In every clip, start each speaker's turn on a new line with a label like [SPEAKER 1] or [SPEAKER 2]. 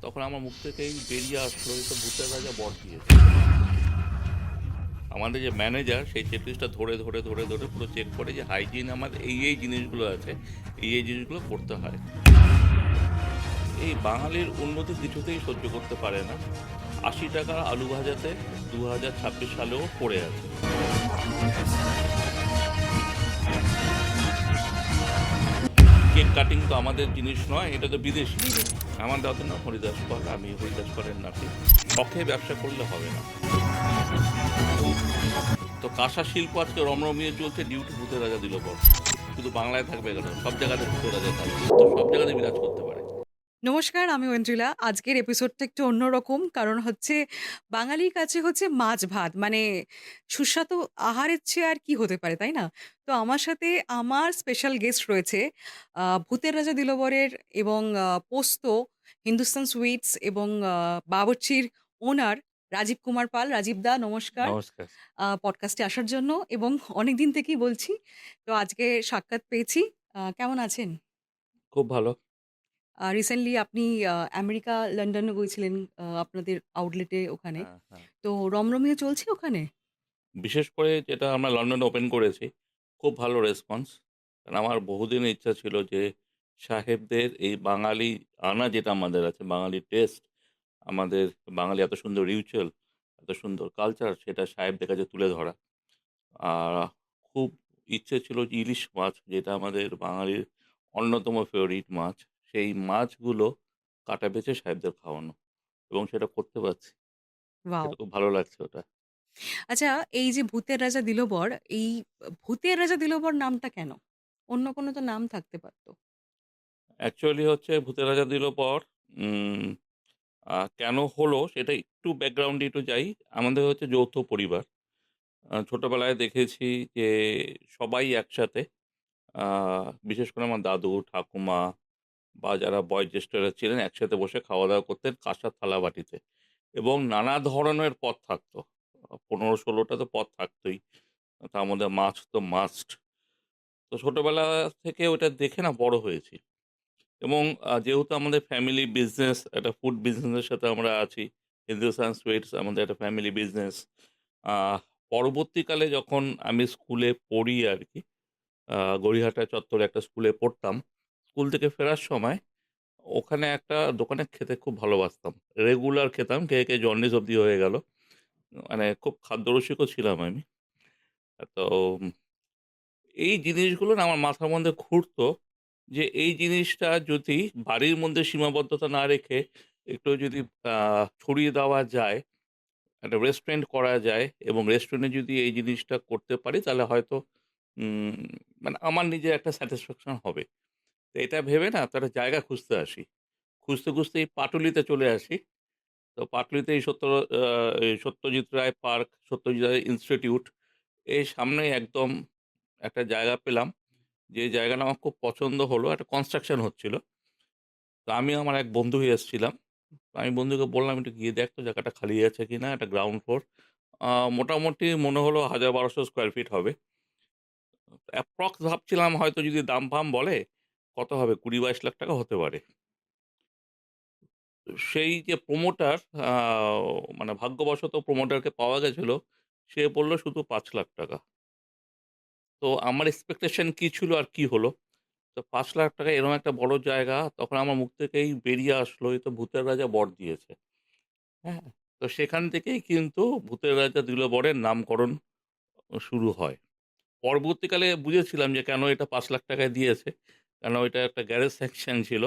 [SPEAKER 1] তখন আমার মুখ থেকেই বেরিয়ে আসলো, "এ তো ভূতের রাজা বর দিয়েছে।" আমাদের যে ম্যানেজার সেই চেকলিস্টটা ধরে, ধরে, ধরে, ধরে পুরো চেক করে যে হাইজিন আমার এই জিনিসগুলো আছে, এই জিনিসগুলো করতে হয়। এই বাঙালির উন্নতি কিছুতেই সহ্য করতে পারে না। ৳৮০ আলু ভাজাতে ২০২৬ সালেও পড়ে আছে। কেক কাটিং তো আমাদের জিনিস নয়, এটা তো বিদেশি।
[SPEAKER 2] বিদেশি।
[SPEAKER 1] আমার দাদুর নাম হরিদাস পাল, আমি হরিদাস পালের নাতি। শখে ব্যবসা করলে হবে না। তো কাঁসা শিল্প আজকে রমরমিয়ে চলছে, ডিউটি ভূতের রাজা দিল বর। শুধু বাংলায় থাকবে কেন, সব জায়গাতে ভূতের রাজা থাকবে, তো সব জায়গাতে বিরাজ করতে পারে।
[SPEAKER 2] নমস্কার, আমি ঐন্দ্রিলা। আজকের এপিসোডটা একটু অন্যরকম। কারণ হচ্ছে বাঙালির কাছে হচ্ছে মাছ-ভাত। মানে সুস্বাদু আহারের চেয়ে আর কি হতে পারে, তাই না? তো আমার সাথে আমার স্পেশাল গেস্ট রয়েছে ভূতের রাজা দিলবরের এবং পোস্ত, হিন্দুস্তান সুইটস এবং বাবুর্চির ওনার রাজীব কুমার পাল। রাজীব দা নমস্কার।
[SPEAKER 1] নমস্কার।
[SPEAKER 2] পডকাস্টে আসার জন্য এবং অনেকদিন থেকেই বলছি। তো আজকে সাক্ষাৎ পেয়েছি। কেমন আছেন?
[SPEAKER 1] খুব ভালো।
[SPEAKER 2] রিসেন্টলি আপনি আমেরিকা, লন্ডনে গিয়েছিলেন আপনাদের আউটলেটে ওখানে।
[SPEAKER 1] হ্যাঁ, হ্যাঁ।
[SPEAKER 2] তো রমরমিয়ে চলছে ওখানে?
[SPEAKER 1] বিশেষ করে যেটা আমরা লন্ডনে ওপেন করেছি, খুব ভালো রেসপন্স। কারণ আমার বহুদিনের ইচ্ছা ছিল যে সাহেবদের এই বাঙালি আনা যেটা আমাদের আছে, বাঙালি টেস্ট, আমাদের বাঙালি এত সুন্দর রিচুয়াল, এত সুন্দর কালচার, সেটা সাহেবদের কাছে তুলে ধরা। আর খুব ইচ্ছে ছিল যে ইলিশ মাছ, যেটা আমাদের বাঙালির অন্যতম ফেভারিট মাছ, সেই মাছগুলো কাটা বেছে সাহেবদের খাওয়ানো, এবং সেটা করতে পারছি।
[SPEAKER 2] ওয়াও!
[SPEAKER 1] সেটা খুব ভালো লাগছে ওটা।
[SPEAKER 2] আচ্ছা, এই যে ভূতের রাজা দিলবর, এই ভূতের রাজা দিলবর নামটা কেন? অন্য কোনো তো নাম থাকতে পারত।
[SPEAKER 1] অ্যাকচুয়ালি হচ্ছে ভূতের রাজা দিল পর উম কেন হলো সেটা একটু ব্যাকগ্রাউন্ডে একটু যাই। আমাদের হচ্ছে যৌথ পরিবার। ছোটবেলায় দেখেছি যে সবাই একসাথে, আ বিশেষ করে আমার দাদু, ঠাকুমা বা যারা বয়োজ্যেষ্ঠরা ছিলেন একসাথে বসে খাওয়া-দাওয়া করতেন কাঁসার থালাবাটিতে, এবং নানা ধরনের পদ থাকতো। ১৫-১৬ টা তো পদ থাকতই। তার মধ্যে মাছ তো মাস্ট। তো ছোটবেলা থেকে ওটা দেখে না বড় হয়েছি, এবং যেহেতু আমাদের ফ্যামিলি বিজনেস, একটা ফুড বিজনেসের সাথে আমরা আছি। হিন্দুস্তান সুইটস আমাদের একটা ফ্যামিলি বিজনেস। আ পরবর্তীকালে যখন আমি স্কুলে পড়ি আরকি, গড়িয়াহাটা চত্বরে একটা স্কুলে পড়তাম। স্কুল থেকে ফেরার সময় ওখানে একটা দোকানে খেতে খুব ভালোবাসতাম। রেগুলার খেতাম, খেয়ে, খেয়ে জন্ডিস অব্দি হয়ে গেল। মানে খুব খাদ্যরসিকও ছিলাম আমি। তো এই জিনিসগুলো না আমার মাথার মধ্যে ঘুরতো যে এই জিনিসটা যদি বাড়ির মধ্যে সীমাবদ্ধতা না রেখে একটু যদি ছড়িয়ে দেওয়া যায়, একটা রেস্টুরেন্ট করা যায়, এবং রেস্টুরেন্টে যদি এই জিনিসটা করতে পারি তাহলে হয়তো উম মানে আমার নিজের একটা স্যাটিসফ্যাকশন হবে। তো এটা ভেবে না তো একটা জায়গা খুঁজতে আসি। খুঁজতে, খুঁজতে এই পাটুলিতে চলে আসি। তো পাটুলিতে এই সত্যজিৎ রায় পার্ক, সত্যজিৎ রায় ইনস্টিটিউট, এর সামনেই একদম একটা জায়গা পেলাম। যে জায়গাটা আমার খুব পছন্দ হলো। একটা কনস্ট্রাকশন হচ্ছিল। তো আমি আমার এক বন্ধু এসেছিলাম। আমি বন্ধুকে বললাম, "একটু গিয়ে দেখ তো জায়গাটা খালি আছে কিনা?" একটা গ্রাউন্ড ফ্লোর। মোটামুটি মনে হলো ১,০০০-১,২০০ স্কয়ার ফিট হবে। অ্যাপ্রক্স ভাবছিলাম হয়তো যদি দাম-ফাম বলে, কত হবে? ২০-২২ লাখ টাকা হতে পারে। সেই যে প্রমোটার, আ মানে ভাগ্যবশত প্রমোটারকে পাওয়া গেছিল। সে বলল শুধু ৳৫,০০,০০০। তো আমার এক্সপেকটেশন কি ছিল আর কি হলো? তো ৳৫,০০,০০০ এরকম একটা বড় জায়গা, তখন আমার মুখ থেকেই বেরিয়ে আসলো, "এ তো ভূতের রাজা বর দিয়েছে।" হ্যাঁ? তো সেখান থেকেই কিন্তু ভূতের রাজা দিল বরের নামকরণ শুরু হয়। পরবর্তীকালে বুঝেছিলাম যে কেন এটা ৳৫,০০,০০০ দিয়েছে। কেন এটা একটা গ্যারেজ সেকশন ছিল।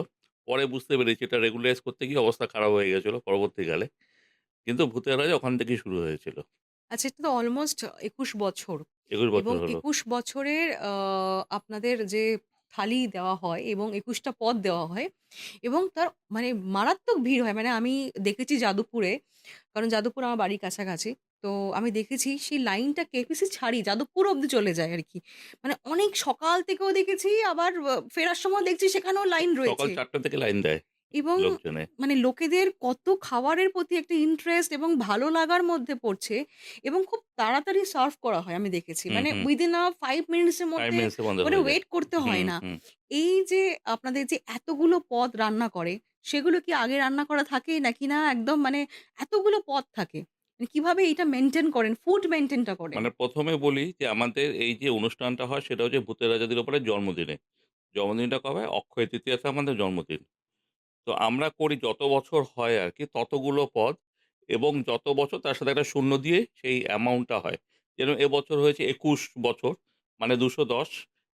[SPEAKER 1] পরে বুঝতে পেরেছি এটা রেগুলারাইজ করতে গিয়ে অবস্থা খারাপ হয়ে গেছিল পরবর্তীকালে। কিন্তু ভূতের রাজা ওখান থেকেই শুরু হয়েছিল।
[SPEAKER 2] আচ্ছা, এটা তো অলমোস্ট ২১ বছর
[SPEAKER 1] ২১
[SPEAKER 2] এবং
[SPEAKER 1] বছর হলো।
[SPEAKER 2] ২১ বছরের আপনাদের যে থালি দেওয়া হয় এবং ২১ টা পদ দেওয়া হয় এবং তার মানে মারাত্মক ভিড় হয়। মানে আমি দেখেছি যাদবপুরে, কারণ যাদবপুর আমার বাড়ির কাছাকাছি। তো আমি দেখেছি সেই লাইনটা কেপিসি ছাড়ি যাদবপুর অব্দি চলে যায় আরকি। মানে অনেক সকাল থেকেও দেখেছি, আবার ফেরার সময় দেখছি সেখানেও লাইন
[SPEAKER 1] সকাল
[SPEAKER 2] রয়েছে।
[SPEAKER 1] ৪টা থেকে লাইন দেয়
[SPEAKER 2] এবং
[SPEAKER 1] লোকজনে।
[SPEAKER 2] মানে লোকেদের কত খাবারের প্রতি একটা ইন্টারেস্ট এবং ভালো লাগার মধ্যে পড়ছে এবং খুব তাড়াতাড়ি সার্ভ করা হয় আমি দেখেছি।
[SPEAKER 1] হুম,
[SPEAKER 2] মানে
[SPEAKER 1] হুম।
[SPEAKER 2] উইদিন ৫ মিনিটস এর
[SPEAKER 1] ৫
[SPEAKER 2] মধ্যে
[SPEAKER 1] মিনিটস এ বন্ধ
[SPEAKER 2] মানে
[SPEAKER 1] হয়ে যায়।
[SPEAKER 2] ওয়েট করতে
[SPEAKER 1] হুম,
[SPEAKER 2] হয় না।
[SPEAKER 1] হুম।
[SPEAKER 2] এই যে আপনাদের যে এতগুলো পদ রান্না করে, সেগুলো কি আগে রান্না করা থাকে নাকি না একদম মানে এতগুলো পদ থাকে? মানে কিভাবে এইটা মেইনটেইন করেন? ফুড মেইনটেইনটা করেন?
[SPEAKER 1] মানে ১ম এ বলি যে আমাদের এই যে অনুষ্ঠানটা হয় সেটা হচ্ছে ভূতের রাজা দিলপরের জন্মদিনে। জন্মদিনটা কবে? অক্ষয় তৃতীয়াতে আমাদের জন্মদিন। তো আমরা করি যত বছর হয় আরকি ততগুলো পদ এবং যত বছর তার সাথে একটা শূন্য দিয়ে সেই অ্যামাউন্টটা হয়। যেরকম এবছর হয়েছে ২১ বছর মানে ২১০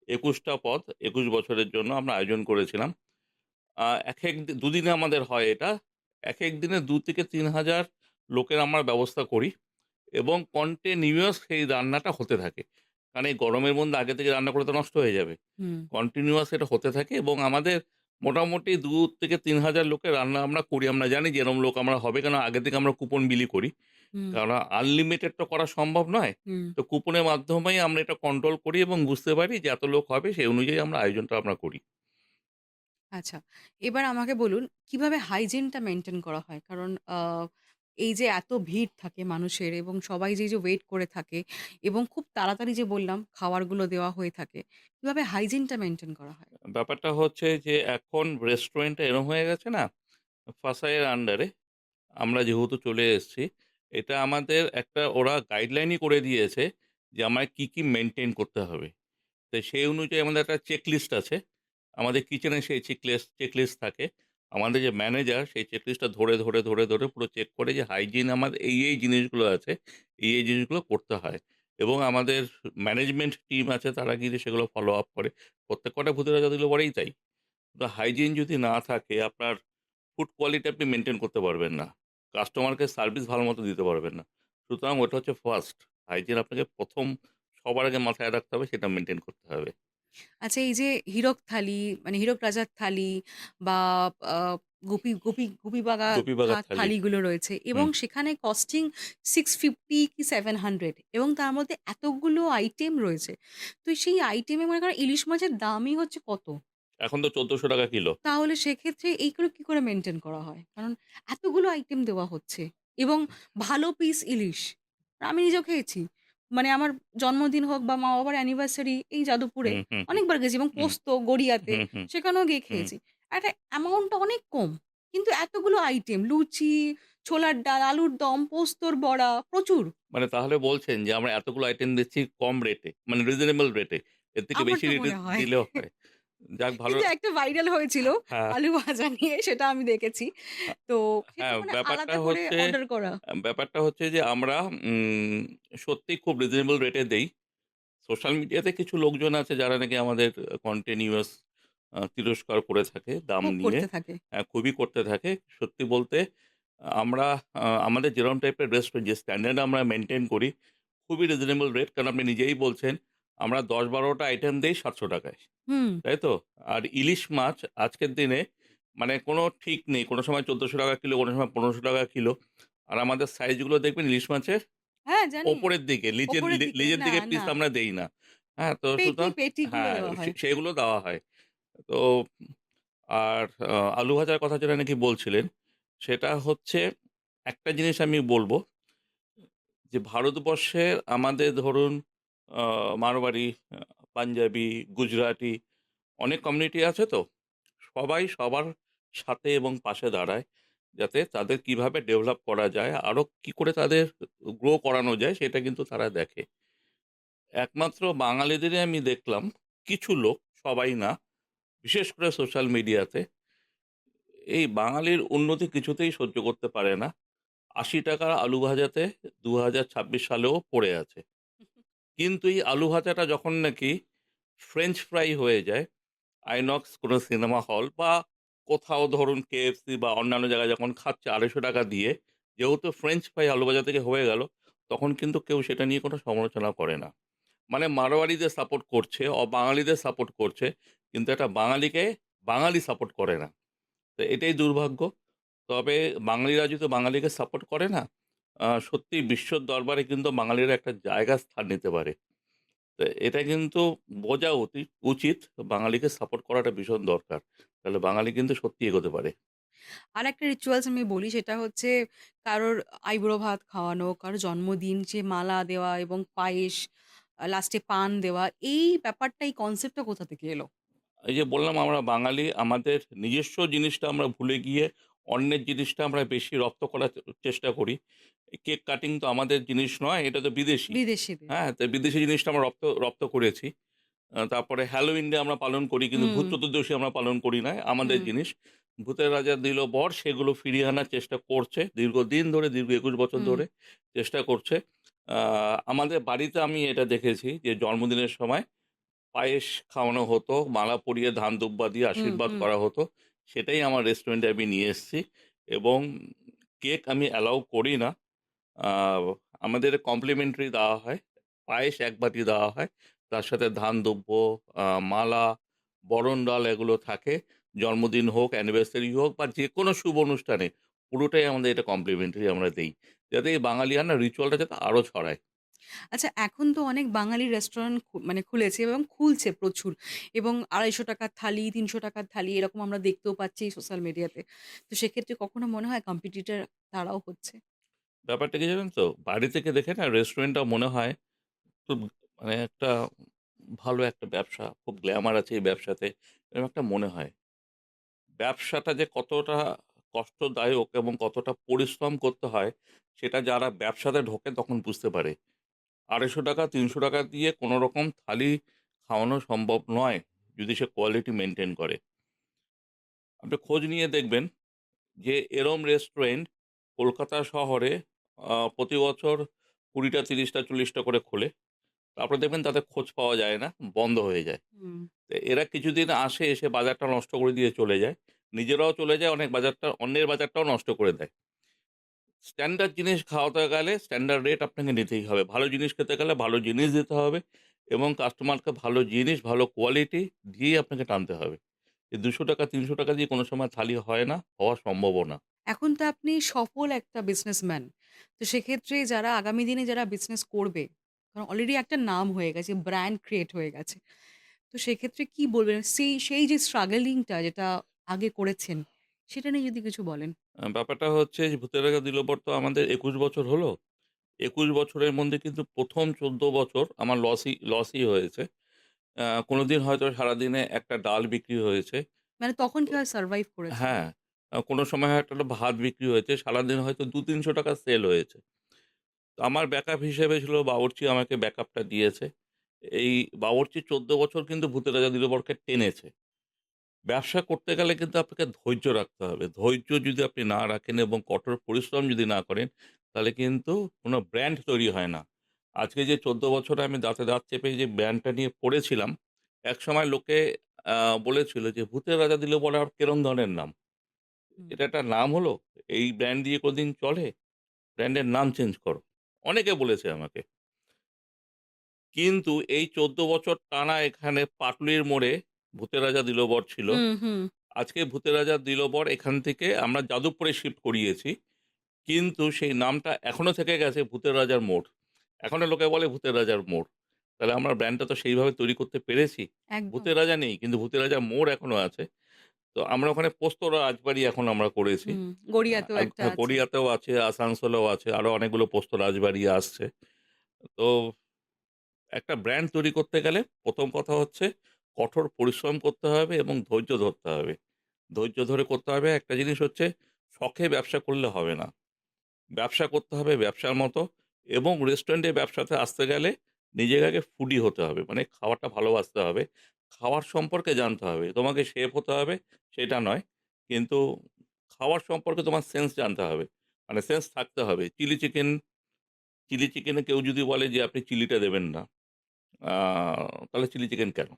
[SPEAKER 1] ২১ টা পদ ২১ বছরের জন্য আমরা আয়োজন করেছিলাম। একেক দুদিনে আমাদের হয় এটা। একেক দিনে ২ থেকে ৩,০০০ লোকের আমরা ব্যবস্থা করি এবং কন্টিনিউয়াস সেই রান্নাটা হতে থাকে। কারণ এই গরমের মধ্যে আগে থেকে রান্না করলে তো নষ্ট হয়ে যাবে।
[SPEAKER 2] হুম,
[SPEAKER 1] কন্টিনিউয়াস এটা হতে থাকে এবং আমাদের মোটামুটি ২ থেকে ৩,০০০ লোকের রান্না আমরা করি। আমরা জানি যে এরকম লোক আমরা হবে কেন আগে থেকে আমরা কুপন বিলি করি।
[SPEAKER 2] হুম,
[SPEAKER 1] কারণ আনলিমিটেড তো করা সম্ভব নয়।
[SPEAKER 2] হুম।
[SPEAKER 1] তো কুপনের মাধ্যমেই আমরা এটা কন্ট্রোল করি এবং বুঝতে পারি যে এত লোক হবে সেই অনুযায়ী আমরা আয়োজনটা আমরা করি।
[SPEAKER 2] আচ্ছা। এবার আমাকে বলুন কিভাবে হাইজিনটা মেইনটেইন করা হয়? কারণ এই যে এত ভিড় থাকে মানুষের এবং সবাই যে ওয়েট করে থাকে এবং খুব তাড়াতাড়ি যে বললাম খাবারগুলো দেওয়া হয়ে থাকে। কিভাবে হাইজিনটা মেইনটেইন করা হয়?
[SPEAKER 1] ব্যাপারটা হচ্ছে যে এখন রেস্টুরেন্টটা এরকম হয়ে গেছে না, ফাসাইয়ের আন্ডারে আমরা যেহেতু চলে এসেছি, এটা আমাদের একটা ওরা গাইডলাইনই করে দিয়েছে যে আমায় কি, কি মেইনটেইন করতে হবে। তো সেই অনুযায়ী আমাদের একটা চেকলিস্ট আছে। আমাদের কিচেনে সেই চেকলিস্ট থাকে। আমাদের যে ম্যানেজার সেই চেকলিস্টটা ধরে পুরো চেক করে যে হাইজিন আমাদের এই জিনিসগুলো আছে, এই জিনিসগুলো করতে হয়। এবং আমাদের ম্যানেজমেন্ট টিম আছে তারা গিয়ে সেগুলো ফলো আপ করে। প্রত্যেক কটা ভূতের রাজা দিল পরেই তাই। তো হাইজিন যদি না থাকে আপনার ফুড কোয়ালিটি আপনি মেইনটেইন করতে পারবেন না। কাস্টমারকে সার্ভিস ভালো মতো দিতে পারবেন না। সুতরাং ওটা হচ্ছে ফার্স্ট। হাইজিন আপনাকে ১ম সবার আগে মাথায় রাখতে হবে সেটা মেইনটেইন করতে হবে।
[SPEAKER 2] আচ্ছা এই যে হীরক থালি মানে হীরক রাজার থালি বা আ গোপীবাগা
[SPEAKER 1] গোপীবাগান থালি।
[SPEAKER 2] থালিগুলো রয়েছে এবং
[SPEAKER 1] হুম।
[SPEAKER 2] সেখানে কস্টিং 650 কি 700 এবং তার মধ্যে এতগুলো আইটেম রয়েছে। তো সেই আইটেমে মনে করেন ইলিশ মাছের দামই হচ্ছে কত?
[SPEAKER 1] এখন তো ৳১৪০০ কিলো।
[SPEAKER 2] তাহলে সেক্ষেত্রে এইগুলো কি করে মেইনটেইন করা হয়? কারণ এতগুলো আইটেম দেওয়া হচ্ছে এবং ভালো পিস ইলিশ। আমি নিজেও খেয়েছি। মানে আমার জন্মদিন হোক বা মা-বাবার অ্যানিভার্সারি এই যাদবপুরে
[SPEAKER 1] হুম, হুম, হুম,
[SPEAKER 2] অনেকবার গেছি এবং
[SPEAKER 1] হুম,
[SPEAKER 2] পোস্ত, গড়িয়াতে
[SPEAKER 1] হুম, হুম,
[SPEAKER 2] সেখানেও গিয়ে
[SPEAKER 1] হুম।
[SPEAKER 2] খেয়েছি। একটা অ্যামাউন্টটা অনেক কম। কিন্তু এতগুলো আইটেম লুচি, ছোলার ডাল, আলুর দম, পোস্তর বড়া প্রচুর।
[SPEAKER 1] মানে তাহলে বলছেন যে আমরা এতগুলো আইটেম দিচ্ছি কম রেটে, মানে রিজনেবল রেটে। এর থেকে
[SPEAKER 2] আমার
[SPEAKER 1] বেশি
[SPEAKER 2] তো
[SPEAKER 1] রেটে
[SPEAKER 2] মনে হয়।
[SPEAKER 1] দিলেও হয়। যাক ভালো।
[SPEAKER 2] কিন্তু একটা ভাইরাল হয়েছিল
[SPEAKER 1] হ্যাঁ,
[SPEAKER 2] আলু ভাজা নিয়ে সেটা আমি দেখেছি। তো সেটা
[SPEAKER 1] হ্যাঁ,
[SPEAKER 2] মানে
[SPEAKER 1] ব্যাপারটা
[SPEAKER 2] আলাদা করে
[SPEAKER 1] হচ্ছে
[SPEAKER 2] অর্ডার করা।
[SPEAKER 1] ব্যাপারটা হচ্ছে যে আমরা উম সত্যিই খুব রিজনেবল রেটে দেই। সোশ্যাল মিডিয়াতে কিছু লোকজন আছে যারা নাকি আমাদের কন্টিনিউয়াস তিরস্কার করে থাকে দাম
[SPEAKER 2] খুব
[SPEAKER 1] নিয়ে।
[SPEAKER 2] করতে থাকে।
[SPEAKER 1] খুবই করতে থাকে। সত্যি বলতে আমরা আমাদের যেরকম টাইপের রেস্টুরেন্ট যে স্ট্যান্ডার্ড আমরা মেইনটেইন করি, খুবই রিজনেবল রেট। কারণ আপনি নিজেই বলছেন, আমরা ১০-১২ টা আইটেম দেই ৳৭০০ য়।
[SPEAKER 2] হুম।
[SPEAKER 1] তাই তো? আর ইলিশ মাছ আজকের দিনে মানে কোনো ঠিক নেই। কোনো সময় ৳১৪০০ কিলো, কোনো সময় ৳১৫০০ কিলো। আর আমাদের সাইজগুলো দেখবেন ইলিশ মাছের
[SPEAKER 2] হ্যাঁ, জানি।
[SPEAKER 1] ওপরের দিকে,
[SPEAKER 2] ওপরের দিকে
[SPEAKER 1] লিজের
[SPEAKER 2] না,
[SPEAKER 1] দিকে
[SPEAKER 2] না।
[SPEAKER 1] পিস আমরা দেই না। হ্যাঁ, তো সুতরাং
[SPEAKER 2] পেটিগুলো
[SPEAKER 1] হ্যাঁ,
[SPEAKER 2] দেওয়া হয়।
[SPEAKER 1] সেগুলো দেওয়া হয়। তো আর আলু ভাজার কথা যেটা নাকি বলছিলেন, সেটা হচ্ছে একটা জিনিস আমি বলব যে ভারতবর্ষের আমাদের ধরুন আ মারওয়াড়ি, আ পাঞ্জাবি, গুজরাটি অনেক কমিউনিটি আছে তো। সবাই সবার সাথে এবং পাশে দাঁড়ায়। যাতে তাদের কিভাবে ডেভেলপ করা যায়, আরো কি করে তাদের গ্রো করানো যায় সেটা কিন্তু তারা দেখে। একমাত্র বাঙালিদেরই আমি দেখলাম কিছু লোক, সবাই না, বিশেষ করে সোশ্যাল মিডিয়াতে এই বাঙালির উন্নতি কিছুতেই সহ্য করতে পারে না। ৳৮০ আলু ভাজাতে ২০২৬ সালেও পড়ে আছে। কিন্তু এই আলু ভাজাটা যখন নাকি ফ্রেঞ্চ ফ্রাই হয়ে যায়, আইনক্স কোনো সিনেমা হল বা কোথাও ধরুন KFC বা অন্যান্য জায়গায় যখন খাচ্ছে ৳২৫০ দিয়ে, যেহেতু ফ্রেঞ্চ ফ্রাই আলু ভাজা থেকে হয়ে গেল, তখন কিন্তু কেউ সেটা নিয়ে কোনো সমালোচনা করে না। মানে মারোয়াড়িদের সাপোর্ট করছে, বাঙালিদের সাপোর্ট করছে। কিন্তু একটা বাঙালিকে বাঙালি সাপোর্ট করে না। তো এটাই দুর্ভাগ্য। তবে বাঙালিরা যদি বাঙালিকে সাপোর্ট করে না, সত্যিই বিশ্বর দরবারে কিন্তু বাঙালিরা একটা জায়গা স্থান নিতে পারে। তো এটা কিন্তু বোঝা উচিত বাঙালিকে সাপোর্ট করাটা ভীষণ দরকার। তাহলে বাঙালি কিন্তু সত্যিই এগোতে পারে।
[SPEAKER 2] আরেকটা রিচুয়ালস আমি বলি সেটা হচ্ছে কারোর আইবুড়ো ভাত খাওয়ানো, কারো জন্মদিন যে মালা দেওয়া এবং পায়েস, লাস্টে পান দেওয়া। এই ব্যাপারটা এই কনসেপ্টটা কোথা থেকে এলো?
[SPEAKER 1] এই যে বললাম আমরা বাঙালি, আমাদের নিজস্ব জিনিসটা আমরা ভুলে গিয়ে অন্যের জিনিসটা আমরা বেশি রপ্ত করার চেষ্টা করি। কেক কাটিং তো আমাদের জিনিস নয়, এটা তো বিদেশি।
[SPEAKER 2] বিদেশিদের।
[SPEAKER 1] হ্যাঁ, তো বিদেশি জিনিসটা আমরা রপ্ত রপ্ত করেছি। তারপরে হ্যালোউইন ডে আমরা পালন করি, কিন্তু
[SPEAKER 2] হুম,
[SPEAKER 1] ভূত চতুর্দশী আমরা পালন করি না, আমাদের
[SPEAKER 2] হুম,
[SPEAKER 1] জিনিস। ভূতের রাজা দিল বর সেগুলো ফিরিয়ে আনার চেষ্টা করছে দীর্ঘদিন ধরে, দীর্ঘ ২১ বছর
[SPEAKER 2] হুম,
[SPEAKER 1] ধরে চেষ্টা করছে। আমাদের বাড়িতে আমি এটা দেখেছি যে জন্মদিনের সময় পায়েস খাওয়ানো হতো, মালা পরিয়ে ধান দুব্বা দিয়ে
[SPEAKER 2] হুম,
[SPEAKER 1] আশীর্বাদ
[SPEAKER 2] হুম।
[SPEAKER 1] করা হতো। সেটাই আমার রেস্টুরেন্টে আমি নিয়ে এসেছি, এবং কেক আমি অ্যালাউ করি না। আ আমাদের কমপ্লিমেন্টারি দেওয়া হয়। পায়েস ১ বাটি দেওয়া হয়। তার সাথে ধান দুব্য, মালা, বরণ ডাল এগুলো থাকে। জন্মদিন হোক, অ্যানিভার্সারি হোক বা যেকোনো শুভ অনুষ্ঠানে পুরোটাই আমাদের এটা কমপ্লিমেন্টারি আমরা দেই। যাতে এই বাঙালিয়ানা রিচুয়ালটা যাতে আরো ছড়ায়।
[SPEAKER 2] আচ্ছা, এখন তো অনেক বাঙালি রেস্টুরেন্ট মানে খুলেছে এবং খুলছে প্রচুর, এবং ৳২৫০ থালি, ৳৩০০ থালি এরকম আমরা দেখতেও পাচ্ছি সোশ্যাল মিডিয়াতে। তো সেক্ষেত্রে কখনো মনে হয় কম্পিটিটর তারাও হচ্ছে?
[SPEAKER 1] ব্যাপারটা কি জানেন তো? বাড়ি থেকে দেখে না রেস্টুরেন্টটা মনে হয় খুব, মানে একটা ভালো একটা ব্যবসা, খুব গ্ল্যামার আছে এই ব্যবসাতে, এরকম একটা মনে হয়। ব্যবসাটা যে কতটা কষ্টদায়ক এবং কতটা পরিশ্রম করতে হয়, সেটা যারা ব্যবসাতে ঢোকে তখন বুঝতে পারে। ৳২৫০ ৳৩০০ দিয়ে কোনো রকম থালি খাওয়ানো সম্ভব নয়, যদি সে কোয়ালিটি মেইনটেইন করে। আপনি খোঁজ নিয়ে দেখবেন যে এরম রেস্টুরেন্ট কলকাতা শহরে প্রতি বছর ২০টা, ৩০টা, ৪০টা করে খোলে। তারপরে দেখবেন তাদের খোঁজ পাওয়া যায় না, বন্ধ হয়ে যায়।
[SPEAKER 2] হুম,
[SPEAKER 1] তো এরা কিছুদিন আসে, এসে বাজারটা নষ্ট করে দিয়ে চলে যায়। নিজেরাও চলে যায়, অনেক বাজারটা, অন্যের বাজারটাও নষ্ট করে দেয়। স্ট্যান্ডার্ড জিনিস খাওয়াতে গেলে স্ট্যান্ডার্ড রেট আপনাকে নিতেই হবে। ভালো জিনিস খেতে গেলে ভালো জিনিস দিতে হবে, এবং কাস্টমারকে ভালো জিনিস, ভালো কোয়ালিটি দিয়েই আপনাকে টানতে হবে। এই ৳২০০ ৳৩০০ দিয়ে কোনো সময় থালি হয় না, হওয়া সম্ভবও না।
[SPEAKER 2] এখন তো আপনি সফল একটা বিজনেসম্যান। তো সেক্ষেত্রে যারা আগামী দিনে যারা বিজনেস করবে, কারণ অলরেডি একটা নাম হয়ে গেছে, ব্র্যান্ড ক্রিয়েট হয়ে গেছে। তো সেক্ষেত্রে কি বলবেন? সেই যে স্ট্রাগলিং টা যেটা আগে করেছেন, সেটা নিয়ে যদি কিছু বলেন?
[SPEAKER 1] ব্যাপারটা হচ্ছে যে ভূতের রাজা দিলবর তো আমাদের ২১ বছর হলো। ২১ বছরের মধ্যে কিন্তু ১ম ১৪ বছর আমার লসই হয়েছে। কোনোদিন হয়তো সারাদিনে একটা ডাল বিক্রি হয়েছে।
[SPEAKER 2] মানে তখন কিভাবে সারভাইভ করেছেন?
[SPEAKER 1] হ্যাঁ, কোনো সময় হয়তো একটা ভাত বিক্রি হয়েছে। সারাদিন হয়তো ৳২০০-৩০০ সেল হয়েছে। তো আমার ব্যাকআপ হিসেবে ছিল বাবুর্চি, আমাকে ব্যাকআপটা দিয়েছে। এই বাবুর্চি ১৪ বছর কিন্তু ভূতের রাজা দিলবরকে টেনেছে। ব্যবসা করতে গেলে কিন্তু আপনাকে ধৈর্য রাখতে হবে। ধৈর্য যদি আপনি না রাখেন এবং কঠোর পরিশ্রম যদি না করেন, তাহলে কিন্তু কোনো ব্র্যান্ড তৈরি হয় না। আজকে যে ১৪ বছরে আমি দাঁতে দাঁত চেপে যে ব্র্যান্ডটা নিয়ে পড়েছিলাম, একসময় লোকে আ বলেছিল যে, "ভূতের রাজা দিলবর আবার কিরম ধরনের নাম?
[SPEAKER 2] হুম,
[SPEAKER 1] এটা একটা নাম হলো? এই ব্র্যান্ড দিয়ে কোনদিন চলে? ব্র্যান্ডের নাম চেঞ্জ করো।" অনেকে বলেছে আমাকে। কিন্তু এই ১৪ বছর টানা এখানে পাটুলির মোড়ে ভূতের রাজা দিলবর ছিল।
[SPEAKER 2] হুম, হুম।
[SPEAKER 1] আজকে ভূতের রাজা দিলবর এখান থেকে আমরা যাদবপুরে শিফট করিয়েছি। কিন্তু সেই নামটা এখনো থেকে গেছে ভূতের রাজার মোড়। এখনো লোকে বলে ভূতের রাজার মোড়। তাহলে আমরা ব্র্যান্ডটা তো সেইভাবে তৈরি করতে পেরেছি।
[SPEAKER 2] একদম।
[SPEAKER 1] ভূতের রাজা নেই, কিন্তু ভূতের রাজার মোড় এখনো আছে। তো আমরা ওখানে পোস্ত রাজবাড়ি এখন আমরা করেছি।
[SPEAKER 2] হুম, গড়িয়াতেও একটা আছে।
[SPEAKER 1] গড়িয়াতেও আছে, আসানসোলেও আছে। আরো অনেকগুলো পোস্ত রাজবাড়ি আসছে। তো একটা ব্র্যান্ড তৈরি করতে গেলে ১ম কথা হচ্ছে কঠোর পরিশ্রম করতে হবে এবং ধৈর্য ধরতে হবে। ধৈর্য ধরে করতে হবে। একটা জিনিস হচ্ছে শখে ব্যবসা করলে হবে না। ব্যবসা করতে হবে ব্যবসার মতো, এবং রেস্টুরেন্টে ব্যবসাতে আসতে গেলে নিজেকে আগে ফুডি হতে হবে। মানে খাওয়াটা ভালোবাসতে হবে। খাওয়ার সম্পর্কে জানতে হবে। তোমাকে শেফ হতে হবে সেটা নয়। কিন্তু খাওয়ার সম্পর্কে তোমার সেন্স জানতে হবে। মানে সেন্স থাকতে হবে। চিলি চিকেনে কেউ যদি বলে যে আপনি চিলিটা দেবেন না, আ তাহলে চিলি চিকেন কেন?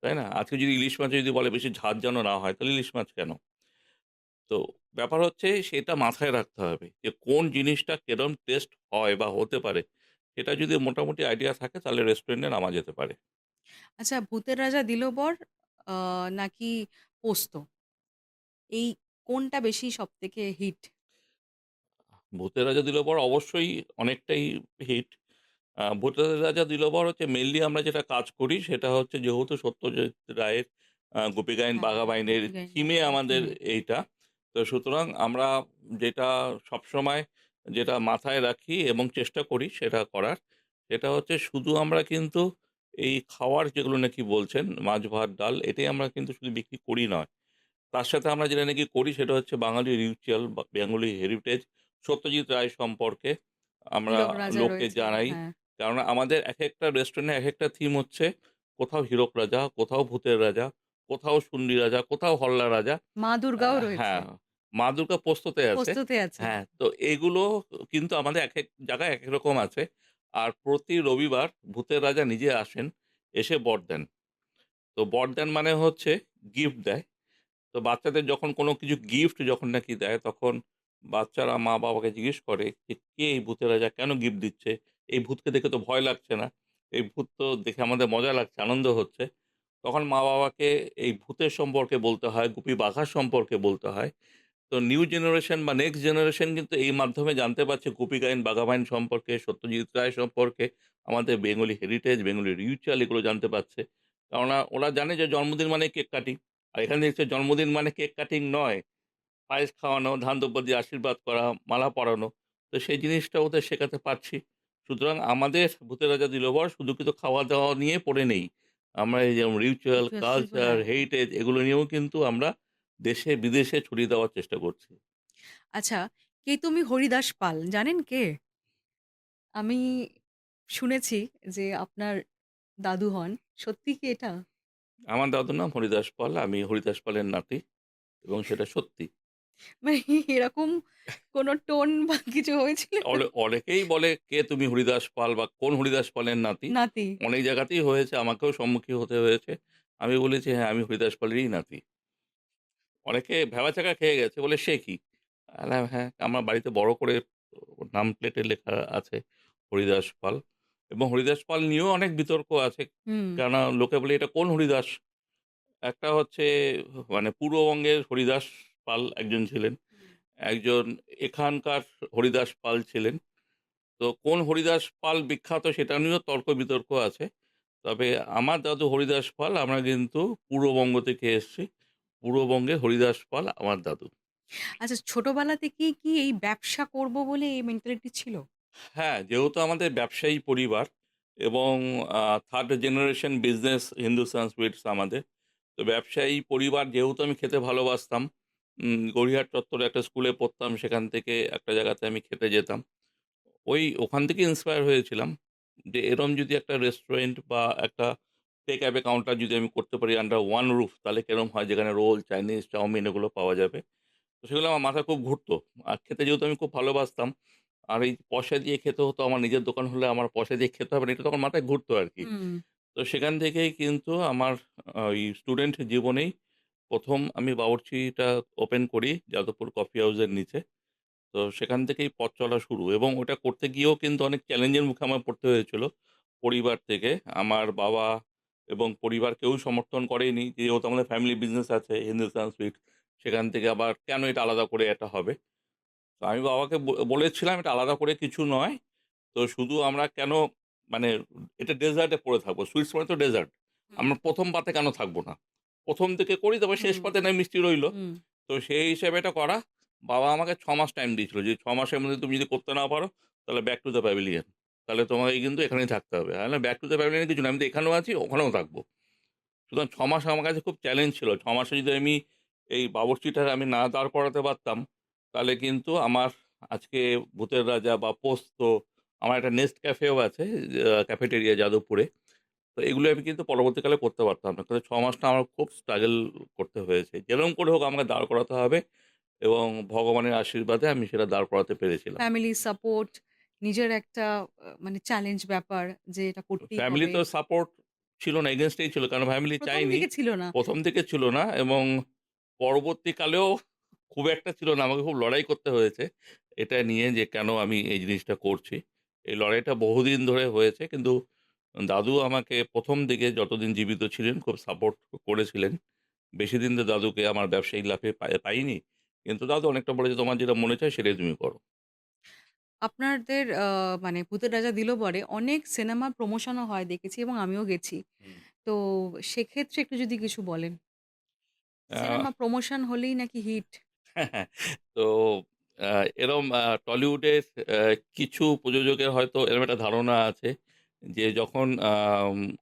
[SPEAKER 1] তাই না? আজকে যদি ইলিশ মাছে যদি বলে বেশি ঝাঁঝ যেন না হয়, তাহলে ইলিশ মাছ কেন? তো ব্যাপার হচ্ছে সেটা মাথায় রাখতে হবে যে কোন জিনিসটা কিরম টেস্ট হয় বা হতে পারে। সেটা যদি মোটামুটি আইডিয়া থাকে তাহলে রেস্টুরেন্টে নামা যেতে পারে।
[SPEAKER 2] আচ্ছা, ভূতের রাজা দিলবর আ নাকি পোস্ত? এই কোনটা বেশি সবথেকে হিট?
[SPEAKER 1] ভূতের রাজা দিলবর অবশ্যই অনেকটাই হিট। ভূতের রাজা দিলবর হচ্ছে মেইনলি আমরা যেটা কাজ করি সেটা হচ্ছে, যেহেতু সত্যজিৎ রায়ের 'গোপী গাইন
[SPEAKER 2] হ্যাঁ,
[SPEAKER 1] বাঘা
[SPEAKER 2] হ্যাঁ,
[SPEAKER 1] বাইনের'
[SPEAKER 2] গোপীগাইন
[SPEAKER 1] থিমে
[SPEAKER 2] বাঘাবাইন
[SPEAKER 1] আমাদের
[SPEAKER 2] থিমে।
[SPEAKER 1] এইটা। তো সুতরাং আমরা যেটা সবসময় যেটা মাথায় রাখি এবং চেষ্টা করি সেটা করার, সেটা হচ্ছে শুধু আমরা কিন্তু এই খাওয়ার যেগুলো নাকি বলছেন মাছ, ভাত, ডাল এটাই আমরা কিন্তু শুধু বিক্রি করি নয়। তার সাথে আমরা যেটা নাকি করি সেটা হচ্ছে বাঙালি রিচুয়াল বা বেঙ্গলি হেরিটেজ সত্যজিৎ রায় সম্পর্কে আমরা
[SPEAKER 2] তিলক রাজা
[SPEAKER 1] লোককে
[SPEAKER 2] রয়েছে।
[SPEAKER 1] জানাই।
[SPEAKER 2] হ্যাঁ।
[SPEAKER 1] কেননা আমাদের একেকটা রেস্টুরেন্টে একেকটা থিম হচ্ছে কোথাও হীরক রাজা, কোথাও ভূতের রাজা, কোথাও শুন্ডি রাজা, কোথাও হল্লা রাজা।
[SPEAKER 2] মা দুর্গাও রয়েছে।
[SPEAKER 1] হ্যাঁ, মা দুর্গা পোস্ততে আছে।
[SPEAKER 2] পোস্ততে আছে।
[SPEAKER 1] হ্যাঁ, তো এগুলো কিন্তু আমাদের একেক জায়গায় একেক রকম আছে। আর প্রতি রবিবার ভূতের রাজা নিজে আসেন, এসে বর দেন। তো বর দেন মানে হচ্ছে গিফট দেয়। তো বাচ্চাদের যখন কোনো কিছু গিফট যখন নাকি দেয় তখন বাচ্চারা মা-বাবাকে জিজ্ঞেস করে যে, "কে এই ভূতের রাজা? কেন গিফট দিচ্ছে? এই ভূতকে দেখে তো ভয় লাগছে না। এই ভূত তো দেখে আমাদের মজা লাগছে, আনন্দ হচ্ছে।" তখন মা-বাবাকে এই ভূতের সম্পর্কে বলতে হয়, গুপি বাঘার সম্পর্কে বলতে হয়। তো নিউ জেনারেশন বা নেক্সট জেনারেশন কিন্তু এই মাধ্যমে জানতে পারছে গুপি গাইন, বাঘা বাইন সম্পর্কে, সত্যজিৎ রায় সম্পর্কে, আমাদের বেঙ্গলি হেরিটেজ, বেঙ্গলি রিচুয়াল এগুলো জানতে পারছে। কেননা ওরা জানে যে জন্মদিন মানে কেক কাটিং। আর এখানে দেখছে জন্মদিন মানে কেক কাটিং নয়, পায়েস খাওয়ানো, ধান দ্রব্য দিয়ে আশীর্বাদ করা, মালা পরানো। তো সেই জিনিসটা ওদের শেখাতে পারছি। সুতরাং আমাদের ভূতের রাজা দিলবর শুধু কিন্তু খাওয়া-দাওয়া নিয়ে পড়ে নেই। আমরা এই যেমন রিচুয়াল,
[SPEAKER 2] রিচুয়ালস কিন্তু
[SPEAKER 1] কালচার,
[SPEAKER 2] হ্যাঁ।
[SPEAKER 1] হেরিটেজ এগুলো নিয়েও কিন্তু আমরা দেশে বিদেশে ছড়িয়ে দেওয়ার চেষ্টা করছি।
[SPEAKER 2] আচ্ছা, কে তুমি হরিদাস পাল জানেন কে? আমি শুনেছি যে আপনার দাদু হন। সত্যি কি এটা?
[SPEAKER 1] আমার দাদুর নাম হরিদাস পাল। আমি হরিদাস পালের নাতি এবং সেটা সত্যি।
[SPEAKER 2] মানে এরকম কোনো টোন বা কিছু হয়েছিল?
[SPEAKER 1] অনেকেই বলে, "কে তুমি হরিদাস পাল বা কোন হরিদাস পালের নাতি?"
[SPEAKER 2] নাতি।
[SPEAKER 1] অনেক জায়গাতেই হয়েছে, আমাকেও সম্মুখীন হতে হয়েছে। আমি বলেছি, "হ্যাঁ, আমি হরিদাস পালেরই নাতি।" অনেকে ভ্যাবাচ্যাকা খেয়ে গেছে বলে, "সে কি?" আমি বললাম, "হ্যাঁ, আমার বাড়িতে বড় করে নাম প্লেটে লেখা আছে হরিদাস পাল।" এবং হরিদাস পাল নিয়েও অনেক বিতর্ক আছে।
[SPEAKER 2] হুম।
[SPEAKER 1] কেননা লোকে বলে, "এটা কোন হরিদাস?" একটা হচ্ছে মানে পূর্ববঙ্গের হরিদাস পাল একজন ছিলেন।
[SPEAKER 2] হুম।
[SPEAKER 1] একজন এখানকার হরিদাস পাল ছিলেন। তো কোন হরিদাস পাল বিখ্যাত সেটা নিয়েও তর্ক-বিতর্ক আছে। তবে আমার দাদু হরিদাস পাল, আমরা কিন্তু পূর্ববঙ্গ থেকে এসেছি। পূর্ববঙ্গের হরিদাস পাল আমার দাদু।
[SPEAKER 2] আচ্ছা ছোটবেলা থেকেই কি এই ব্যবসা করব বলে এই মেন্টালিটি ছিল?
[SPEAKER 1] হ্যাঁ, যেহেতু আমাদের ব্যবসায়ী পরিবার এবং 3rd generation business Hindustan sweets আমাদের। তো ব্যবসায়ী পরিবার যেহেতু আমি খেতে ভালোবাসতাম। গড়িয়াহাট চত্বরে একটা স্কুলে পড়তাম, সেখান থেকে একটা জায়গাতে আমি খেতে যেতাম। ওখান থেকে ইন্সপায়ার হয়েছিলাম যে এরম যদি একটা রেস্টুরেন্ট বা একটা টেক অ্যাওয়ে কাউন্টার যদি আমি করতে পারি আন্ডার ওয়ান রুফ তাহলে কিরম হয়, যেখানে রোল, চাইনিজ, চাউমিন এগুলো পাওয়া যাবে। তো সেগুলো আমার মাথায় খুব ঘুরতো। আর খেতে যেহেতু আমি খুব ভালোবাসতাম, আর এই পয়সা দিয়ে খেতে হতো, আমার নিজের দোকান হলে আমার পয়সা দিয়ে খেতে হবে না, এটা তখন মাথায় ঘুরতো আরকি।
[SPEAKER 2] হুম।
[SPEAKER 1] তো সেখান থেকেই কিন্তু আমার ওই স্টুডেন্ট জীবনেই ১ম আমি বাবুর্চিটা ওপেন করি যাদবপুর কফি হাউসের নিচে। তো সেখান থেকেই পথ চলা শুরু এবং ওটা করতে গিয়েও কিন্তু অনেক চ্যালেঞ্জের মুখে আমার পড়তে হয়েছিল পরিবার থেকে। আমার বাবা এবং পরিবার কেউই সমর্থন করেনি। যেহেতু আমাদের ফ্যামিলি বিজনেস আছে হিন্দুস্তান সুইটস, সেখান থেকে আবার কেন এটা আলাদা করে এটা হবে? তো আমি বাবাকে বলেছিলাম, "এটা আলাদা করে কিছু নয়। তো শুধু আমরা কেন মানে এটা ডেজার্টে পড়ে থাকবো। সুইটস মানে তো ডেজার্ট।
[SPEAKER 2] হুম।
[SPEAKER 1] আমরা ১ম পাতে কেন থাকবো না? ১ম থেকে করি, তবে শেষ
[SPEAKER 2] হুম।
[SPEAKER 1] পাতে নয় মিষ্টি রইলো।"
[SPEAKER 2] হুম।
[SPEAKER 1] তো সেই হিসেবে এটা করা। বাবা আমাকে ৬ মাস টাইম দিয়েছিল যে, "৬ মাসের মধ্যে তুমি যদি করতে না পারো, তাহলে ব্যাক টু দ্য প্যাভিলিয়ন। তাহলে তোমাকে কিন্তু এখানেই থাকতে হবে।" আমি বললাম, "ব্যাক টু দ্য প্যাভিলিয়ন কিছু না। আমি তো এখানেও আছি, ওখানেও থাকবো।" সুতরাং ৬ মাস আমার কাছে খুব চ্যালেঞ্জ ছিল। ৬ মাসে যদি আমি এই বাবুর্চিটা আমি না দাঁড় করাতে পারতাম, তাহলে কিন্তু আমার আজকে ভূতের রাজা বা পোস্ত, আমার একটা নেস্ট ক্যাফেও আছে ক্যাফেটেরিয়া যাদবপুরে। তো এগুলো আমি কিন্তু পরবর্তীকালে করতে পারতাম না। কিন্তু ৬ মাসটা আমার খুব স্ট্রাগল করতে হয়েছে। যেরকম করে হোক আমাকে দাঁড় করাতে হবে এবং ভগবানের আশীর্বাদে আমি সেটা দাঁড় করাতে পেরেছিলাম।
[SPEAKER 2] ফ্যামিলি সাপোর্ট, নিজের একটা মানে চ্যালেঞ্জ ব্যাপার যে এটা করতেই
[SPEAKER 1] ফ্যামিলি
[SPEAKER 2] হবে।
[SPEAKER 1] তো সাপোর্ট ছিল না, এগেইনস্টেই ছিল। কারণ ফ্যামিলি
[SPEAKER 2] ১ম
[SPEAKER 1] চায়নি।
[SPEAKER 2] দিকে ছিল না।
[SPEAKER 1] ১ম থেকে ছিল না এবং পরবর্তীকালেও খুব একটা ছিল না। আমাকে খুব লড়াই করতে হয়েছে এটা নিয়ে যে কেন আমি এই জিনিসটা করছি। এই লড়াইটা বহুদিন ধরে হয়েছে। কিন্তু দাদু আমাকে ১ম দিকে যতদিন জীবিত ছিলেন খুব সাপোর্ট করেছিলেন। বেশিদিন তো দাদুকে আমার ব্যবসায়িক লাভে পাইনি। কিন্তু দাদু অনেকটা বলেছে, "তোমার যেটা মনে চায় সেটাই তুমি করো।"
[SPEAKER 2] আপনাদের মানে ভূতের রাজা দিলবরে অনেক সিনেমার প্রমোশনও হয় দেখেছি এবং আমিও গেছি।
[SPEAKER 1] হুম।
[SPEAKER 2] তো সেক্ষেত্রে একটু যদি কিছু বলেন?
[SPEAKER 1] আ
[SPEAKER 2] সিনেমা প্রমোশন হলেই নাকি হিট।
[SPEAKER 1] তো এরম টলিউডের কিছু প্রযোজকের হয়তো এরম একটা ধারণা আছে যে যখন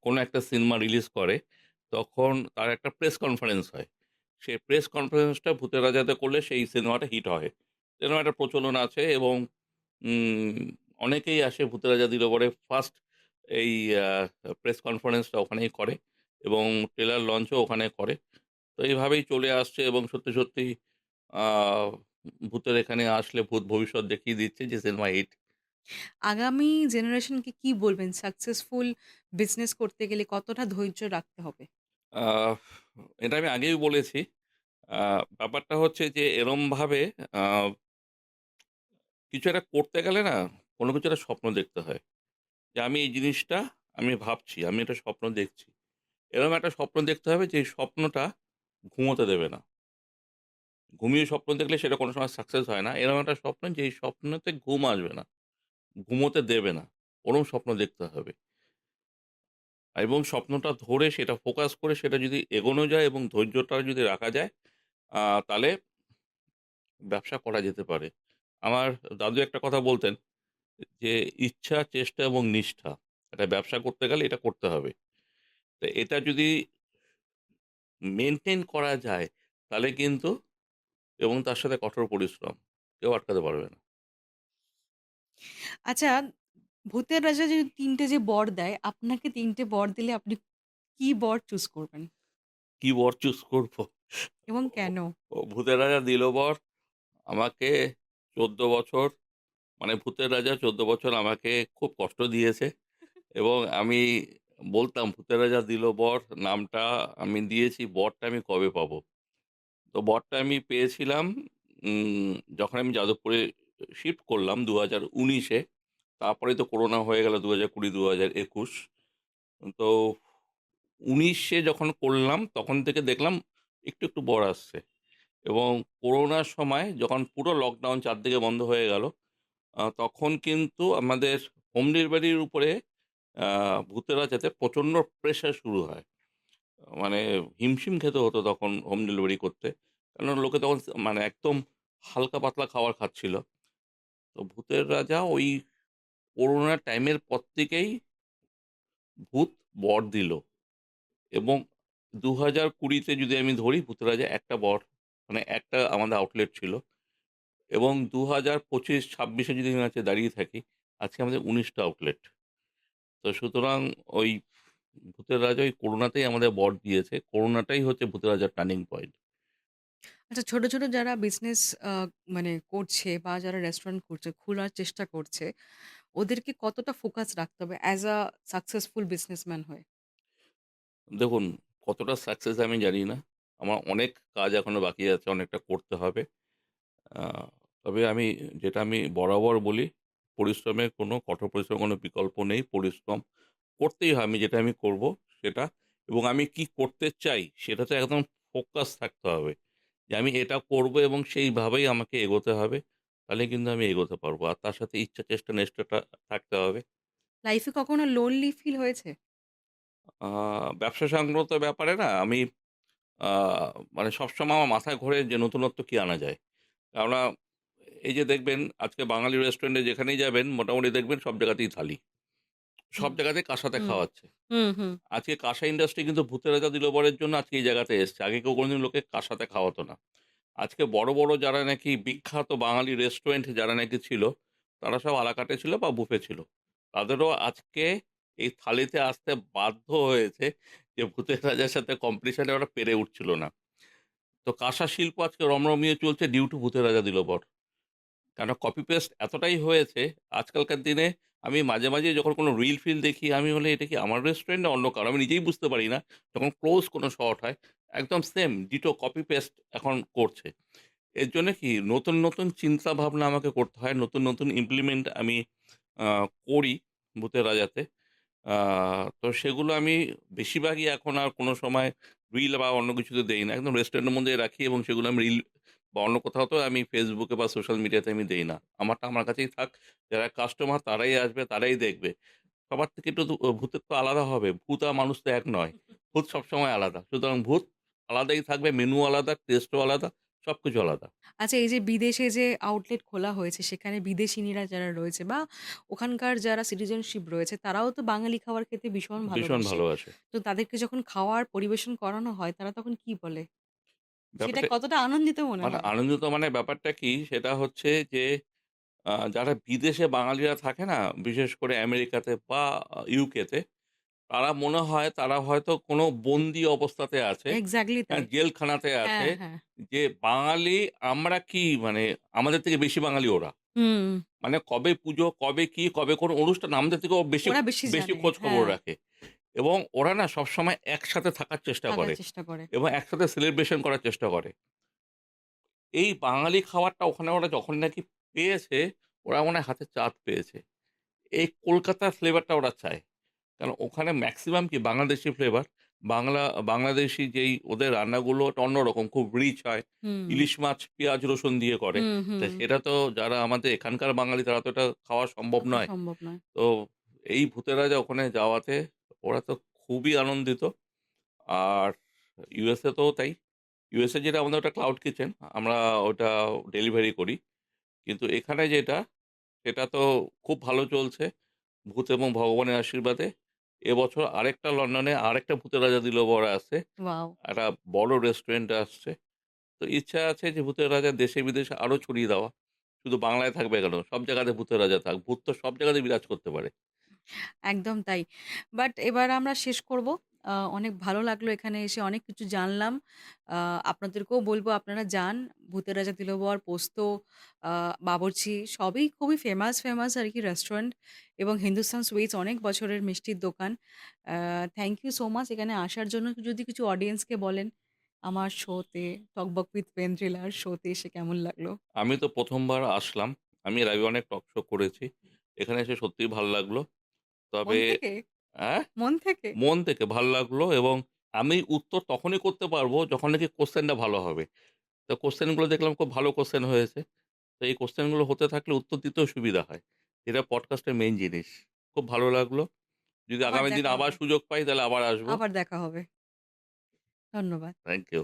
[SPEAKER 1] কোনো একটা সিনেমা রিলিজ করে তখন তার একটা প্রেস কনফারেন্স হয়। সেই প্রেস কনফারেন্সটা ভূতের রাজাতে করলে সেই সিনেমাটা হিট হয়। এরকম একটা প্রচলন আছে এবং উম অনেকেই আসে ভূতের রাজা দিলবরে ফার্স্ট এই প্রেস কনফারেন্সটা ওখানেই করে এবং ট্রেলার লঞ্চও ওখানে করে। তো এইভাবেই চলে আসছে এবং সত্যি, সত্যি আ ভূতের এখানে আসলে ভূত ভবিষ্যৎ দেখিয়ে দিচ্ছে যে সিনেমা হিট।
[SPEAKER 2] আগামী জেনারেশনকে কি বলবেন? সাকসেসফুল বিজনেস করতে গেলে কতটা ধৈর্য রাখতে হবে?
[SPEAKER 1] আহ এটা আমি আগেই বলেছি। ব্যাপারটা হচ্ছে যে এরমভাবে আ কিছু একটা করতে গেলে না কোনো কিছু একটা স্বপ্ন দেখতে হয়। যে আমি এই জিনিসটা আমি ভাবছি, আমি একটা স্বপ্ন দেখছি। এরকম একটা স্বপ্ন দেখতে হবে যে স্বপ্নটা ঘুমোতে দেবে না। ঘুমিয়ে স্বপ্ন দেখলে সেটা কোনো সময় সাকসেস হয় না। এরকম একটা স্বপ্ন যে এই স্বপ্নতে ঘুম আসবে না, ঘুমোতে দেবে না। ওরকম স্বপ্ন দেখতে হবে। এবং স্বপ্নটা ধরে সেটা ফোকাস করে সেটা যদি এগোনো যায় এবং ধৈর্যটা যদি রাখা যায় তাহলে ব্যবসা করা যেতে পারে। আমার দাদু একটা কথা বলতেন যে, "ইচ্ছা, চেষ্টা এবং নিষ্ঠা। একটা ব্যবসা করতে গেলে এটা করতে হবে।" তো এটা যদি মেইনটেইন করা যায় তাহলে কিন্তু এবং তার সাথে কঠোর পরিশ্রম, কেউ আটকাতে পারবে না।
[SPEAKER 2] আচ্ছা, ভূতের রাজা যদি ৩ টে যে বর দেয়, আপনাকে ৩ টে বর দিলে আপনি কি বর চুজ করবেন?
[SPEAKER 1] কি বর চুজ করব?
[SPEAKER 2] এবং
[SPEAKER 1] ও
[SPEAKER 2] কেন?
[SPEAKER 1] ও ভূতের রাজা দিল বর আমাকে ১৪ বছর মানে ভূতের রাজা ১৪ বছর আমাকে খুব কষ্ট দিয়েছে এবং আমি বলতাম ভূতের রাজা দিল বর নামটা আমি দিয়েছি, বরটা আমি কবে পাবো? তো বরটা আমি পেয়েছিলাম যখন আমি যাদবপুরে শিফট করলাম ২০১৯ এ। তারপরেই তো করোনা হয়ে গেল ২০২০, ২০২১। তো ১৯ এ যখন করলাম তখন থেকে দেখলাম একটু, একটু বর আসছে এবং করোনার সময় যখন পুরো লকডাউন চারদিকে বন্ধ হয়ে গেল, তখন কিন্তু আমাদের হোম ডেলিভারির উপরে ভূতের রাজাতে প্রচণ্ড প্রেশার শুরু হয়। মানে হিমশিম খেতে হতো তখন হোম ডেলিভারি করতে। কারণ লোকে তখন মানে একদম হালকা পাতলা খাবার খাচ্ছিল। তো ভূতের রাজা ওই করোনার টাইমের পর থেকেই ভূত বর দিল এবং ২০২০ তে যদি আমি ধরি ভূতের রাজা একটা বর মানে একটা আমাদের আউটলেট ছিল এবং ২০২৫-২৬ এ যদি আমি আজকে দাঁড়িয়ে থাকি, আজকে আমাদের ১৯ টা আউটলেট। তো সুতরাং ওই ভূতের রাজা ওই করোনাতেই আমাদের বর দিয়েছে। করোনাটাই হচ্ছে ভূতের রাজার টার্নিং পয়েন্ট।
[SPEAKER 2] আচ্ছা, ছোট, ছোট যারা বিজনেস আ মানে করছে বা যারা রেস্টুরেন্ট করছে, খোলার চেষ্টা করছে, ওদেরকে কতটা ফোকাস রাখতে হবে অ্যাজ আ সাকসেসফুল বিজনেসম্যান হয়ে?
[SPEAKER 1] দেখুন কতটা সাকসেস আমি জানি না। আমার অনেক কাজ এখনো বাকি আছে, অনেকটা করতে হবে। আ তবে যেটা আমি বরাবর বলি, পরিশ্রমের কোনো কঠোর পরিশ্রমের কোনো বিকল্প নেই। পরিশ্রম করতেই হয়। যেটা আমি করব সেটা এবং আমি কি করতে চাই সেটাতে একদম ফোকাস থাকতে হবে। যে আমি এটা করব এবং সেইভাবেই আমাকে এগোতে হবে। তাহলে কিন্তু আমি এগোতে পারবো। আর তার সাথে ইচ্ছা, চেষ্টা, নিষ্ঠাটা থাকতে হবে।
[SPEAKER 2] লাইফ এ কখনো লোনলি ফিল হয়েছে?
[SPEAKER 1] আ ব্যবসা সংক্রান্ত ব্যাপারে না আমি আ মানে সবসময় আমার মাথায় ঘোরে যে নতুনত্ব কি আনা যায়। কেননা এই যে দেখবেন আজকে বাঙালি রেস্টুরেন্টে যেখানেই যাবেন মোটামুটি দেখবেন সব জায়গাতেই থালি। সব
[SPEAKER 2] হুম,
[SPEAKER 1] জায়গাতেই কাঁসাতে
[SPEAKER 2] হুম,
[SPEAKER 1] খাওয়াচ্ছে।
[SPEAKER 2] হুম, হুম।
[SPEAKER 1] আজকে কাঁসা ইন্ডাস্ট্রি কিন্তু ভূতের রাজা দিলবরের জন্য আজকে এই জায়গাতে এসছে। আগে কেউ কোনোদিন লোকে কাঁসাতে খাওয়াতো না। আজকে বড়, বড় যারা নাকি বিখ্যাত বাঙালি রেস্টুরেন্ট যারা নাকি ছিল, তারা সব আলা কার্টে ছিল বা বুফে ছিল। তাদেরও আজকে এই থালিতে আসতে বাধ্য হয়েছে যে ভূতের রাজার সাথে কম্পিটিশন এ ওরা পেরে উঠছিল না। তো কাঁসা শিল্প আজকে রমরমিয়ে চলছে ডিউ টু ভূতের রাজা দিলবর। কেন কপি পেস্ট এতটাই হয়েছে আজকালকার দিনে আমি মাঝে, মাঝে যখন কোনো রিল-ফিল দেখি আমি বলি এটা কি আমার রেস্টুরেন্ট না অন্য কারো? আমি নিজেই বুঝতে পারি না। যখন ক্লোজ কোনো শট হয় একদম সেম ডিটো কপি পেস্ট এখন করছে। এর জন্য কি নতুন, নতুন চিন্তা ভাবনা আমাকে করতে হয়। নতুন, নতুন ইমপ্লিমেন্ট আমি আ করি ভূতের রাজাতে। আ তো সেগুলো আমি বেশিরভাগই এখন আর কোনো সময় রিল বা অন্য কিছুতে দেই না। একদম রেস্টুরেন্টের মধ্যে রাখি এবং সেগুলো আমি রিল বা অন্য কোথাও তো আমি Facebook এ বা সোশ্যাল মিডিয়াতে আমি দেই না। আমারটা আমার কাছেই থাক। যারা কাস্টমার তারাই আসবে, তারাই দেখবে। সবার থেকে একটু তো ভূতের তো আলাদা হবে। ভূত আর মানুষ তো এক নয়। ভূত সবসময় আলাদা। সুতরাং ভূত আলাদাই থাকবে, মেনু আলাদা, টেস্টও আলাদা। সবকিছু আলাদা।
[SPEAKER 2] আচ্ছা, এই যে বিদেশে যে আউটলেট খোলা হয়েছে সেখানে বিদেশিনীরা যারা রয়েছে বা ওখানকার যারা সিটিজেনশিপ রয়েছে তারাও তো বাঙালি খাবার খেতে ভীষণ
[SPEAKER 1] ভীষণ
[SPEAKER 2] ভালোবাসে।
[SPEAKER 1] ভালোবাসে।
[SPEAKER 2] তো তাদেরকে যখন খাওয়ার পরিবেশন করানো হয় তারা তখন কি বলে? সেটা
[SPEAKER 1] ব্যাপারটা
[SPEAKER 2] কতটা আনন্দিত মনে
[SPEAKER 1] মানে
[SPEAKER 2] হয়?
[SPEAKER 1] আনন্দিত মানে ব্যাপারটা কি সেটা হচ্ছে যে যারা বিদেশে বাঙালিরা থাকে না, বিশেষ করে আমেরিকাতে বা ইউকেতে, তারা মনে হয় তারা হয়তো কোনো বন্দি অবস্থাতে আছে,
[SPEAKER 2] এক্সাক্টলি তাই।
[SPEAKER 1] জেলখানাতে
[SPEAKER 2] হ্যাঁ,
[SPEAKER 1] আছে।
[SPEAKER 2] হ্যাঁ।
[SPEAKER 1] যে বাঙালি আমরা কি মানে আমাদের থেকে বেশি বাঙালি ওরা।
[SPEAKER 2] হুম।
[SPEAKER 1] মানে কবে পুজো, কবে কি, কবে কোন অনুষ্ঠান আমাদের থেকেও বেশি
[SPEAKER 2] ওরা বেশি
[SPEAKER 1] বেশি
[SPEAKER 2] জানে।
[SPEAKER 1] খোঁজ খবর
[SPEAKER 2] হ্যাঁ,
[SPEAKER 1] রাখে। এবং ওরা না সবসময় একসাথে থাকার চেষ্টা
[SPEAKER 2] থাকার
[SPEAKER 1] করে
[SPEAKER 2] চেষ্টা করে।
[SPEAKER 1] এবং একসাথে সেলিব্রেশন করার চেষ্টা করে। এই বাঙালি খাবারটা ওখানে ওরা যখন নাকি পেয়েছে, ওরা মনে হয় হাতে চাঁদ পেয়েছে। এই কলকাতার ফ্লেভারটা ওরা চায়। কারণ ওখানে মেক্সিমাম কি বাংলাদেশি ফ্লেভার। বাংলাদেশি যেই ওদের রান্নাগুলো ওটা অন্যরকম খুব রিচ হয়।
[SPEAKER 2] হুম,
[SPEAKER 1] ইলিশ মাছ পেঁয়াজ রসুন দিয়ে করে।
[SPEAKER 2] হুম,
[SPEAKER 1] তা
[SPEAKER 2] হুম।
[SPEAKER 1] সেটা তো যারা আমাদের এখানকার বাঙালি তারা তো এটা খাওয়া সম্ভব
[SPEAKER 2] ওটা
[SPEAKER 1] নয়।
[SPEAKER 2] সম্ভব নয়।
[SPEAKER 1] তো এই ভূতের রাজা ওখানে যাওয়াতে ওরা তো খুবই আনন্দিত। আর ইউএসএ তেও তাই। ইউএসএ যেটা আমাদের ওটা ক্লাউড কিচেন, আমরা ওটা ডেলিভারি করি। কিন্তু এখানে যেটা সেটা তো খুব ভালো চলছে ভূত এবং ভগবানের আশীর্বাদে। এবছর আরেকটা লন্ডনে আরেকটা ভূতের রাজা দিল বর আসছে,
[SPEAKER 2] ওয়াও!
[SPEAKER 1] একটা বড় রেস্টুরেন্ট আসছে। তো ইচ্ছা আছে যে ভূতের রাজা দেশে বিদেশে আরো ছড়িয়ে দেওয়া। শুধু বাংলায় থাকবে কেন, সব জায়গাতে ভূতের রাজা থাক, ভূত তো সব জায়গাতে বিরাজ করতে পারে।
[SPEAKER 2] একদম তাই। বাট এবার আমরা শেষ করব। অনেক ভালো লাগলো এখানে এসে অনেক কিছু জানলাম। আ আপনাদেরকেও বলব আপনারা যান। ভূতের রাজা দিল বর, পোস্ত, আ বাবুর্চি সবই খুবই ফেমাস আরকি রেস্টুরেন্ট এবং হিন্দুস্তান সুইটস অনেক বছরের মিষ্টির দোকান। থ্যাংক ইউ সো মাচ এখানে আসার জন্য। যদি কিছু অডিয়েন্সকে বলেন, আমার শোতে টকবক উইথ পেনড্রিলার শোতে এসে কেমন লাগলো?
[SPEAKER 1] আমি তো ১ম বার আসলাম। আমি এর আগে অনেক টক শো করেছি। এখানে এসে সত্যিই ভাল লাগলো।
[SPEAKER 2] মন
[SPEAKER 1] তবে
[SPEAKER 2] থেকে?
[SPEAKER 1] অ্যাঁ
[SPEAKER 2] মন থেকে?
[SPEAKER 1] মন থেকে ভাল লাগলো এবং আমি উত্তর তখনই করতে পারবো যখন নাকি কোয়েশ্চেনটা ভালো হবে। তো কোয়েশ্চেনগুলো দেখলাম খুব ভালো কোয়েশ্চেন হয়েছে। তো এই কোয়েশ্চেনগুলো হতে থাকলে উত্তর দিতেও সুবিধা হয়। এটা পডকাস্টের মেইন জিনিস। খুব ভালো লাগলো। যদি
[SPEAKER 2] আবার
[SPEAKER 1] আগামী দিনে
[SPEAKER 2] দেখা
[SPEAKER 1] আবার
[SPEAKER 2] হবে।
[SPEAKER 1] সুযোগ পাই তাহলে আবার আসবো।
[SPEAKER 2] আবার দেখা হবে। ধন্যবাদ।
[SPEAKER 1] Thank you.